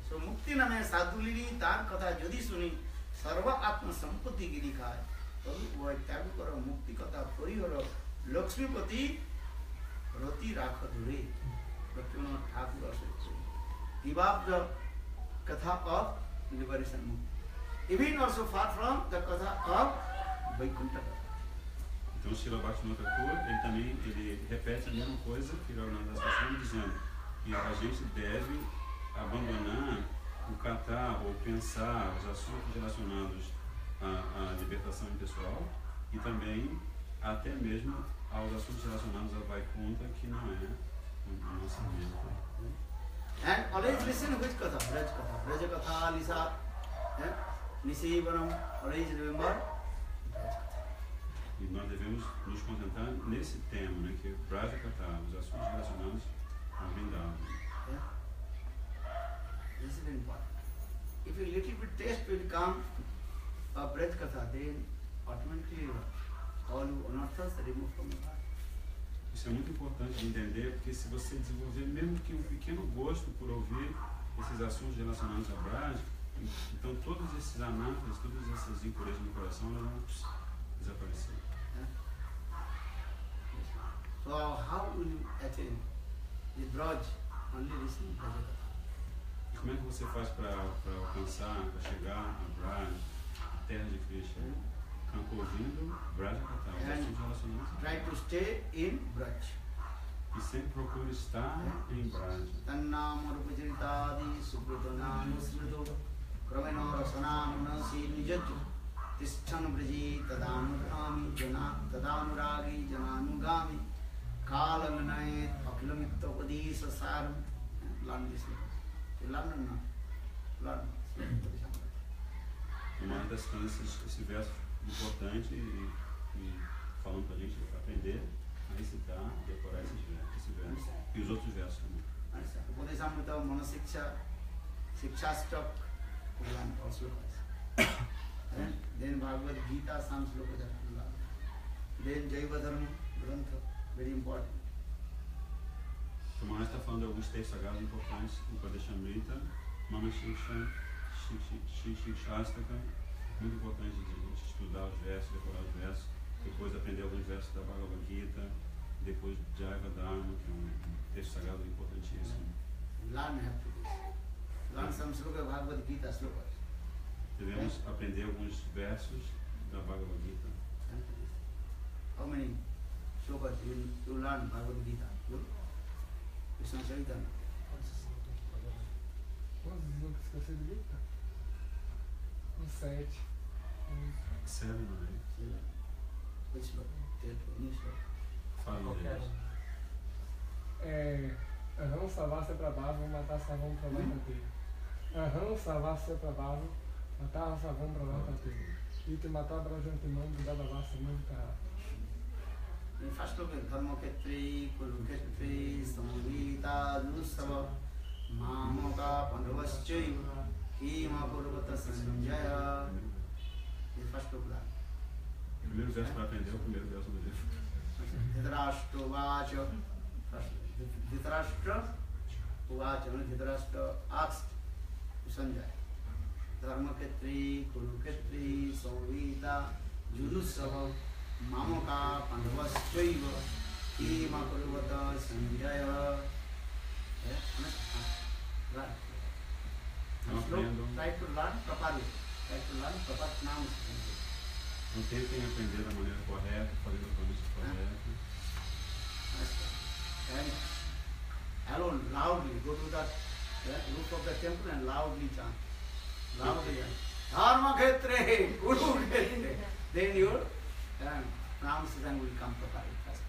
So mukti name sadhulini tar katha jodi suni sarva atma sampatti giri khai. Tabu voi tyagu karo mukti katha parihara Lakshmipati roti rakha dure. Bhaktivinoda Thakur also says, give up the katha of liberation mukti. Even also far from the katha of Vaikuntha. Então, Srila Bhaktivinoda Thakur, ele também repete a mesma coisa que Raghunath Das Goswami, dizendo que a gente deve abandonar o katha ou pensar os assuntos relacionados à libertação pessoal e também até mesmo aos assuntos relacionados a Vaikuntha, que não é o nosso mente. And always listen which katha? Braj katha. Braj katha, Lisa, Nisivanam, always remember. E nós devemos nos concentrar nesse tema, né, que é Braja Katha, os assuntos relacionados a Vrindavan. This is very important. If a little bit taste will come of Braj katha, then automatically all anarthas are removed from your heart. Isso é muito importante de entender, porque se você desenvolver mesmo que um pequeno gosto por ouvir esses assuntos relacionados a Braj, então todos esses anarthas, todas essas impurezas no coração, elas vão desaparecer. So how will you attain the Braj? Only listening Braj katha. E como é que você faz para alcançar, para chegar a Braj, a terra de Krishna? Ouvindo Braja Katha, os assuntos relacionados a Try to stay in Braj. E sempre procure estar em Braj. Tannam rupajritadi subrutanam usmrido kramena rasanam nasi nijaju tishthan braji tadanurami jana tadanuragi jananugami kalanayet akilamittavadisa saram. Learn this. You learn or not? Learn. Uma das coisas, esse verso importante e falando para a gente aprender a recitar, decorar esse verso e os outros versos também. Upadesamrita Manasiksha Shikshastak Kulan also has. Then Bhagavad Gita some slokas are Kulan. Then Jaiva Dharma Grantha, very important. O Maharaj está falando de alguns textos sagrados importantes, Upadeshamrita, Manasiksha, Shikshastaka. Muito importante de a gente estudar os versos, decorar os versos, depois aprender alguns versos da Bhagavad Gita, depois Jaiva Dharma, que é um texto sagrado importantíssimo. Learn have to do. Learn some sloka Bhagavad Gita slokas. Devemos aprender alguns versos da Bhagavad Gita. How many slokas you learn Bhagavad Gita? Krishna Chaitanya. Quantos slokas que você Gita? 7. 7, não é? Which sloka? Any sloka? Fala deles. Vamos salvar Saprabhava, vamos matar Savam Prabhava. Aham, Savasya Prabhava, Mataha Savam Brahmatati, Iti Mata Brajantimam Vidadavasa Mudita. First look at Dharmaketri, Kuruketri, Samvita, Nusava, Mamoka, Pandavaschi, Kima Kurvata Sanjaya. First look at O primeiro verso para aprender é o primeiro verso do livro. Dhritarashtra Vacha. Dhritarashtra Vacha, Dhritarashtra asked Sanjaya. Dharmaketri, Kuruketri, Samvita, Junusava, Mamoka, Pandavaschaiva, Kima Kurvata Sanjaya. Right. Try to learn properly. Try to learn proper pronouncement. Então tentem aprender da maneira correta, fazer a pronúncia correta. And alone, loudly, go to that roof of the temple and loudly chant. Loudly chant. Dharma Khetre, Guru Khetre. Then your pronunciation will come properly first.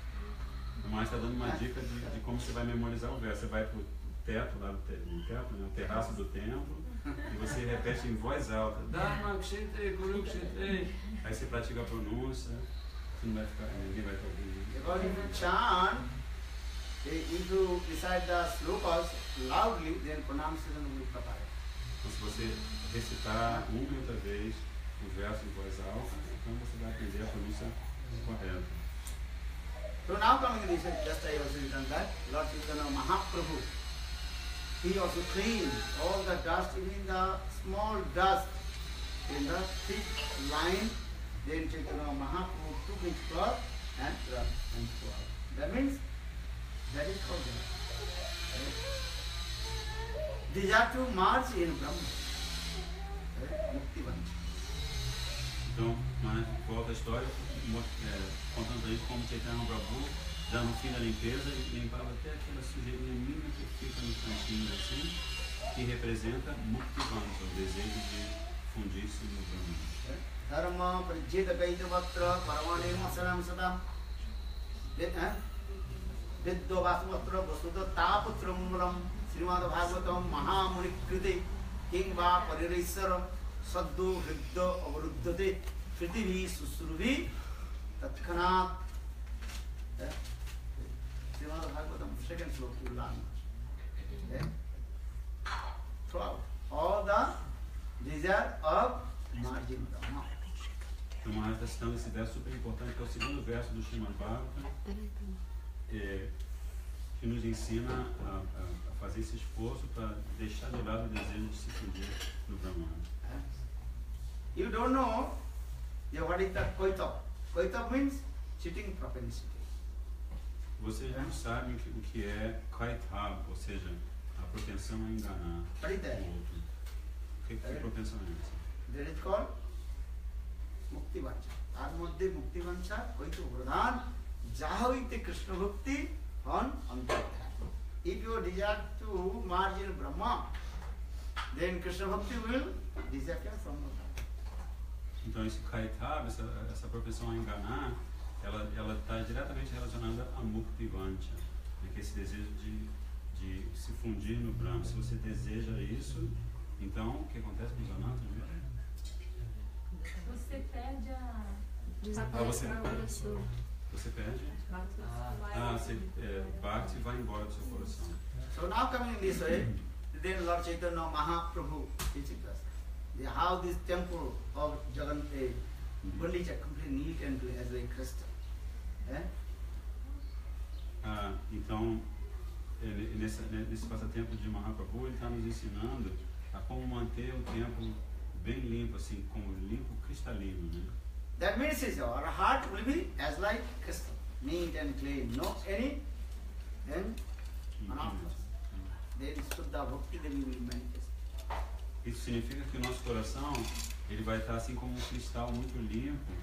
O Maestro está dando uma dica de como você vai memorizar o verso. Você vai para o teto, lá no teto, né, o terraço do templo, e você repete em voz alta. Dharma Khetre, Guru Khetre. Aí você pratica a pronúncia, você não vai ficar, ninguém vai estar ouvindo. Because if you chant, if you recite the slokas loudly, then pronunciation will be proper. Então se você recitar uma e outra vez o verso em voz alta, então você vai aprender a pronúncia correta. So now coming to this, just I also written that, Lord Chaitanya Mahaprabhu, he also cleaned all the dust, even the small dust in the thick line. Then Chaitanya Mahaprabhu took his cloth and rubbed and threw out. That means, that is called desire to march in Brahma. Mukti Vancha. Então, volta a história, contando pra gente como Chaitanya Prabhu, já no fim da limpeza, limpava até aquela sujeirinha mínima que fica nos cantinhos assim, que representa Mukti Vancha, o desejo de fundir-se no Brahma. Dharma Prijita Gaitavatra Paramani Masalam Sadam Viddo Vasumatra Vasuda Taputram Mulam Srimad Bhagavatam Mahamuni Kriti Kingva Paririsara Saddu Viddo Avaruddhate Kritivi Susruvi Tatkhanat Srimad Bhagavatam second sloka you learn. Throughout all the desire of margin Brahma. Então, o Maharaj está citando esse verso super importante, que é o segundo verso do Srimad Bhagavatam, que nos ensina a fazer esse esforço para deixar de lado o desejo de se fundir no Brahman. You don't know what is the Koitap. Koitap means cheating propensity. Vocês não sabem o que é Kaitab, ou seja, a propensão a enganar o outro. O que é propensão a essa? That is called Mukti Vancha. Tar moddhe Mukti Vancha koito pradhan jahoite Krishna Bhakti on Antardhyan. If you desire to merge in Brahma, then Krishna Bhakti will disappear from your life. Então esse Kaitab, essa propensão a enganar, ela está diretamente relacionada a Mukti Vancha, né, que é esse desejo de se fundir no Brahma. Se você deseja isso, então o que acontece com os anátomos? Você perde a... Você perde? Bhakti vai embora do seu coração. So now coming in this way, then Lord Chaitanya Mahaprabhu teaching us how this temple of Jagannath Gundija completely neat and clean as a crystal. Então, nesse passatempo de Mahaprabhu, ele está nos ensinando a como manter o templo bem limpo, assim, como limpo cristalino, né? That means our heart will be as like crystal, neat and clean, no any anarthas. Then Suddha Bhakti Devi will manifest. Isso significa que o nosso coração ele vai estar assim como um cristal muito limpo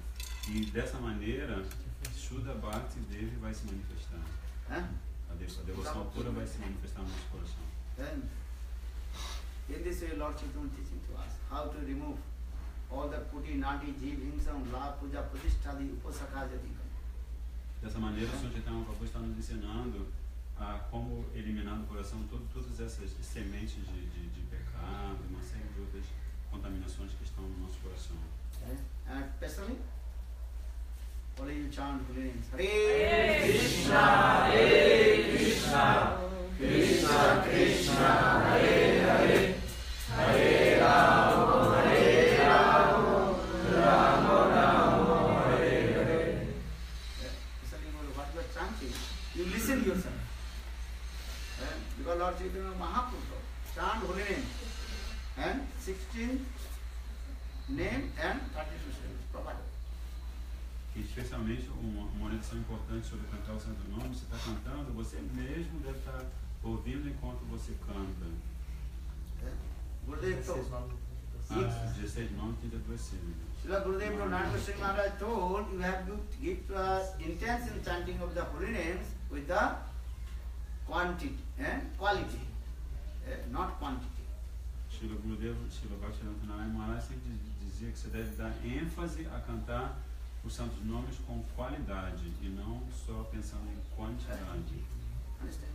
e dessa maneira Shuddha Bhakti Devi vai se manifestar. A devoção pura vai se manifestar no nosso coração. Then, in this way, Lord Chaitanya is teaching to us how to remove all the puti, nati, jeev, himsam, la, puja, pratishtadi, upasaka, jadikam. Dessa maneira, o Sr. Chaitanya Prabhu está nos ensinando como eliminar do coração todas essas sementes de pecado, uma série de outras contaminações que estão no nosso coração. And especially, only you chant holy names. Hare Krishna, Krishna Krishna, Hare Hare, Hare Rama, Rama Rama, Hare Hare. Especially what you are chanting, you listen yourself. Because Lord Chaitanya Mahaprabhu chant holy name and 16 name and 32 names. Prabhupada. Especialmente uma orientação importante sobre cantar o Santo Nome, você está cantando, você mesmo deve estar ouvindo enquanto você canta. Gurudev told. 16 nomes, 32 sílabas. Srila Gurudev Nanda Singh Maharaj told you have to give intense in chanting of the holy names with the quantity and quality, not quantity. Srila Gurudev, Srila Bhaktivedanta Narayana Maharaj sempre dizia que você deve dar ênfase a cantar os santos nomes com qualidade e não só pensando em quantidade. Understand?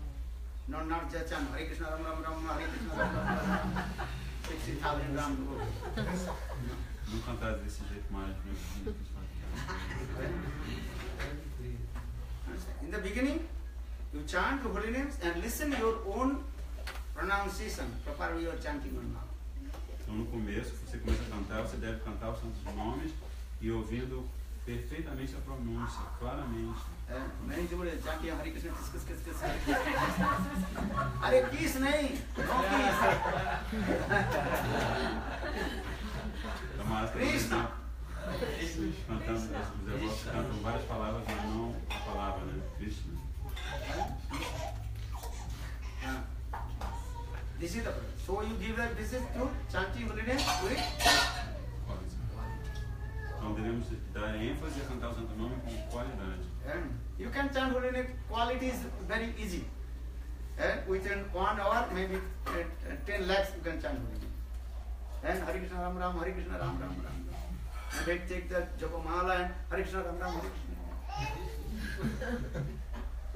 Not just chant Hare Krishna Ram Ram Ram Hare Krishna Ram Ram Ram 60,000 Ram. Não cantar desse jeito mais. In the beginning, you chant the holy names and listen your own pronunciation. Properly you are chanting or not. Então no começo, você começa a cantar, você deve cantar os santos nomes e ouvindo perfeitamente a pronúncia, claramente. Many people are chanting Hare Krishna, Hare Krishna, no Krishna. Cantando, os devotos cantam várias palavras, mas não a palavra, né? Krishna. This is the problem. So you give that this is to chanting holy name with. Então devemos dar ênfase a cantar o Santo Nome com qualidade. You can chant holy name. Quality is very easy. Within 1 hour, maybe 10 lakhs you can chant holy name. And Hare Krishna Ram Ram, Hare Krishna Ram Ram Ram. And they take the Japamala and Hare Krishna Ram Ram, Hare Krishna.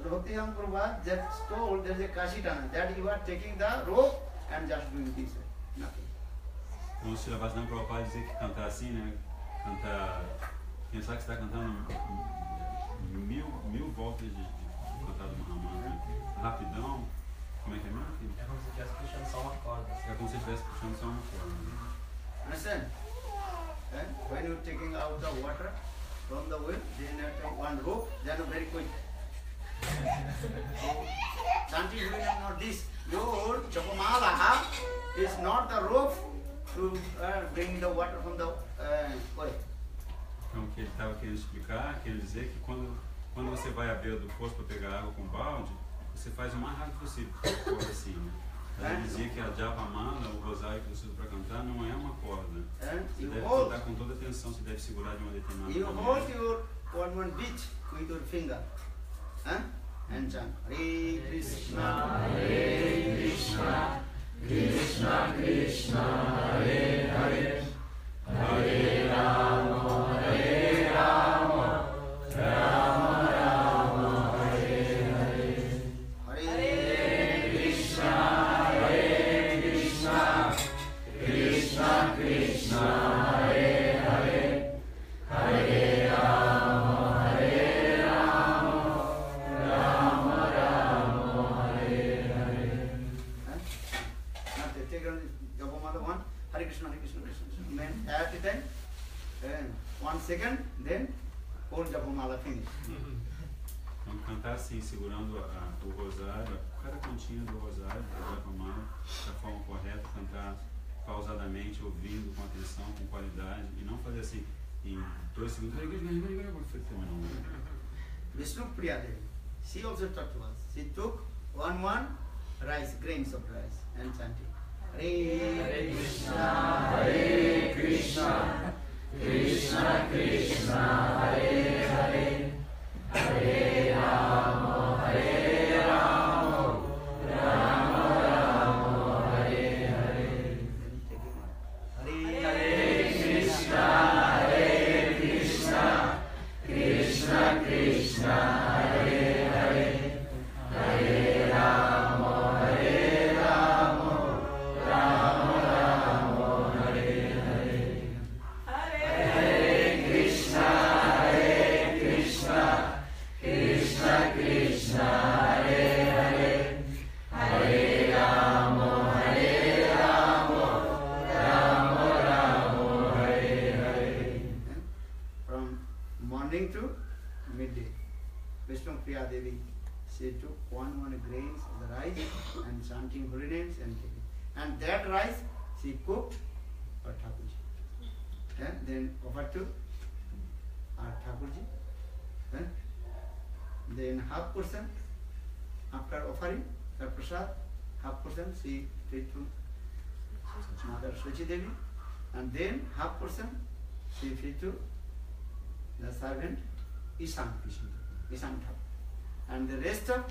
Bhaktivedanta Prabhupada just told there is a Kashitana that you are taking the rope and just doing this. Nothing. Então, Srila Bhaktivedanta Prabhupada dizia que cantar assim, né? Cantar, pensar que você está cantando mil voltas de cantar do Mahamana, rapidão, como é que é mesmo, filho? É como se estivesse puxando só uma corda. É como se estivesse puxando só uma corda. Understand? When you are taking out the water from the well, then you have one rope, then very quick. So, chanting holy name not this. Your Japamala is not the rope to bring the water from the well. Então, o que ele estava querendo explicar, querendo dizer que quando você vai à beira do poço para pegar água com balde, você faz o mais rápido possível, corda assim, né? Ele dizia que a Japamala, o rosário que você usa para cantar, não é uma corda. Você deve cantar com toda atenção, você deve segurar de uma determinada You maneira. hold your one beat with your finger. And chant Hare Krishna, Krishna Krishna, Hare Hare, Hare Rama, Rama Rama, Hare Hare. Hare Krishna, Krishna Krishna, Hare Hare, Hare Rama, Rama Rama, Hare Hare. Now take on Japamala 1, Hare Krishna, Krishna Krishna. Then at the time, 1 second, then whole Japamala finish. Então, cantar assim, segurando o rosário, cada pontinha do rosário, da Japamala, da forma correta, cantar pausadamente, ouvindo com atenção, com qualidade, e não fazer assim, em 2 segundos, Vishnu Priya Devi, she also taught to us. She took one rice, grains of rice, and chanted Hare Krishna, Krishna Krishna, Hare Hare, Hare Rama, Rama Rama, Hare Hare. Hare Krishna, Krishna Krishna, Hare Hare, Hare Priya Devi, she took one grains of the rice and chanting holy names and taking. And that rice she cooked for Thakurji. And then offered to our Thakurji. Then half portion, after offering the prasad, half portion she fed to Mother Shachi Devi, and then half portion she fed to the servant Ishan Thakur, and the rest of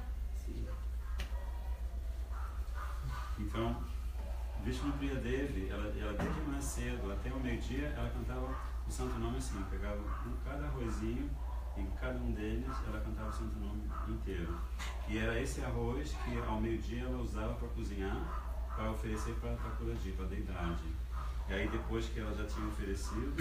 she. Então, Vishnupriya Devi, ela desde mais cedo até o meio-dia, ela cantava o santo nome assim, pegava cada arrozinho e cada um deles ela cantava o santo nome inteiro. E era esse arroz que ao meio-dia ela usava para cozinhar, para oferecer para a Thakurji, para a deidade. E aí depois que ela já tinha oferecido,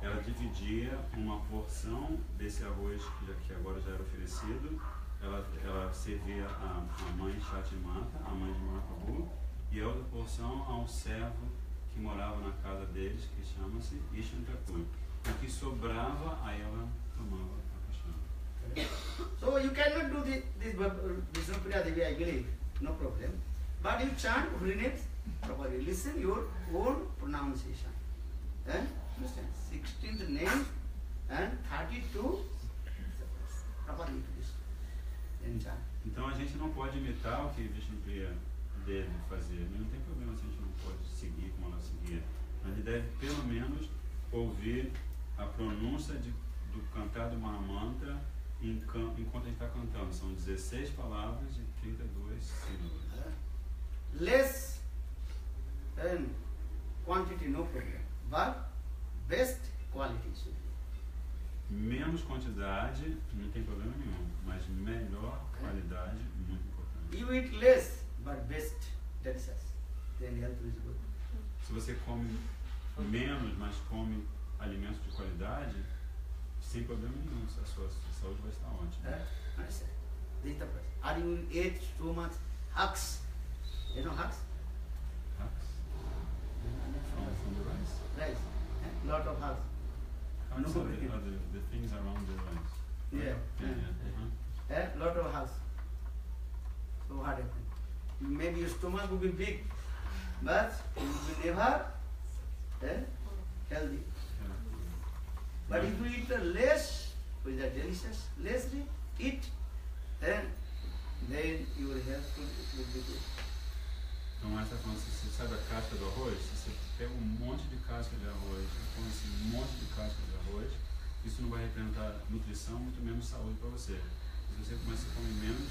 ela dividia uma porção desse arroz que agora já era oferecido, ela servia a mãe Shatimata, a mãe de Mahaprabhu, e a outra porção ao servo que morava na casa deles, que chama-se Ishan Thakur. O que sobrava, aí ela tomava a paixão. So you cannot do this Vishnupriya Devi, I believe, no problem. But you chant holy names properly. Listen your own pronunciation. Understand? 16th name and 32 properly to this. Then chant. Então a gente não pode imitar o que Vishnupriya deve fazer. Não tem problema se a gente não pode seguir como ela seguia. A gente deve pelo menos ouvir a pronúncia do cantar do Mahamantra enquanto a gente está cantando. São 16 palavras e 32 sílabas. Less quantity, no problem. But best quality should be. Menos quantidade, não tem problema nenhum. Mas melhor qualidade, muito importante. You eat less, but best delicious. Then health is good. Se você come menos, mas come alimentos de qualidade, sem problema nenhum, a sua saúde vai estar ótima. Understand? This is the person. Are you ate too much hucks? You know hucks? Hucks? From the rice? Rice. Lot of hucks. Hucks are the things around the rice. Yeah. Lot of hucks. So what happened? Maybe your stomach will be big, but you will be never healthy. But if you eat less, with the delicious, lessly eat, then your health will be good. Então, essa é falando, você sabe a casca do arroz? Se você pega um monte de casca de arroz, põe esse monte de casca de arroz, isso não vai representar nutrição, muito menos saúde para você. Se você começa a comer menos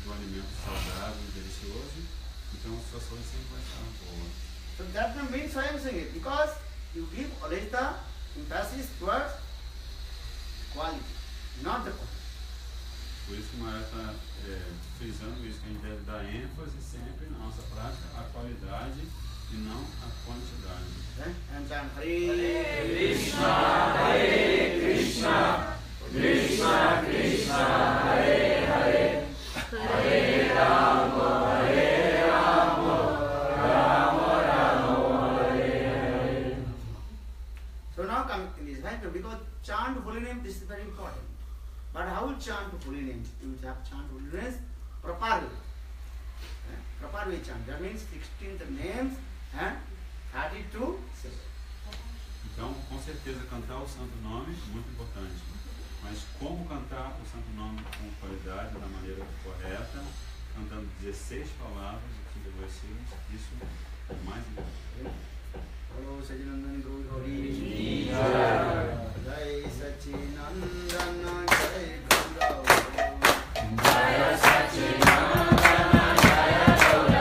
do alimento saudável e delicioso, então a sua saúde sempre vai estar boa. So that means I am saying it, because you give always the emphasis towards quality, not the quantity. Por isso que o Maharaj está frisando isso, que a gente deve dar ênfase sempre na nossa prática à qualidade e não à quantidade. And chant Hare Krishna, Hare Krishna, Krishna Krishna, Hare Hare, Hare Rama, Hare Rama, Rama Rama, Hare Hare. So now come in this, right? Because chant holy name, this is very important. But how will chant holy names? You have chant holy names properly. Proper way chant. That means 16th names and 32 syllables. Então, com certeza, cantar o santo nome é muito importante. Mas como cantar o santo nome com qualidade, da maneira correta, cantando 16 palavras e 32 sílabas, isso é o mais importante. Oh, Sacinandana Gauri Jai Sacinandana Jai Gauri Jai Sacinandana Jai Gauri.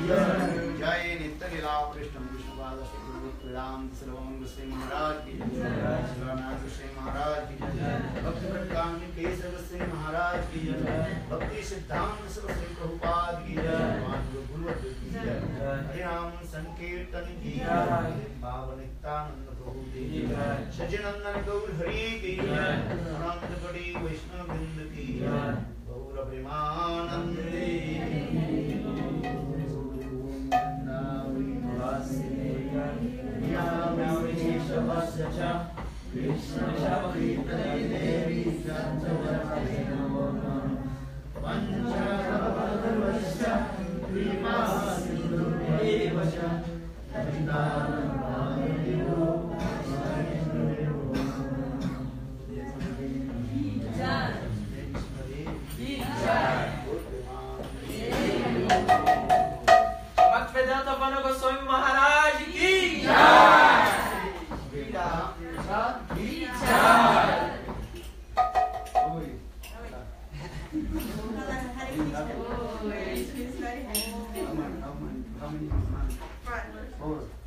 जय नित्य लीला कृष्ण कृष्ण पाद श्रीराम सर्वम गोस्वामी महाराज की जय, शिवनाथ गोस्वामी महाराज की जय, भक्ति प्रकाश केशव गोस्वामी महाराज की जय, भक्ति सिद्धांत सरस्वती प्रभुपाद की जय, माधव गुरुदेव की जय, हरिनाम संकीर्तन की जय, पावन नित्यानंद प्रभु की जय, सच्चिदानंद गौर हरि की जय, अनंत कोटि वैष्णव वृंद की जय, गौर प्रेमानंदे How many? 4.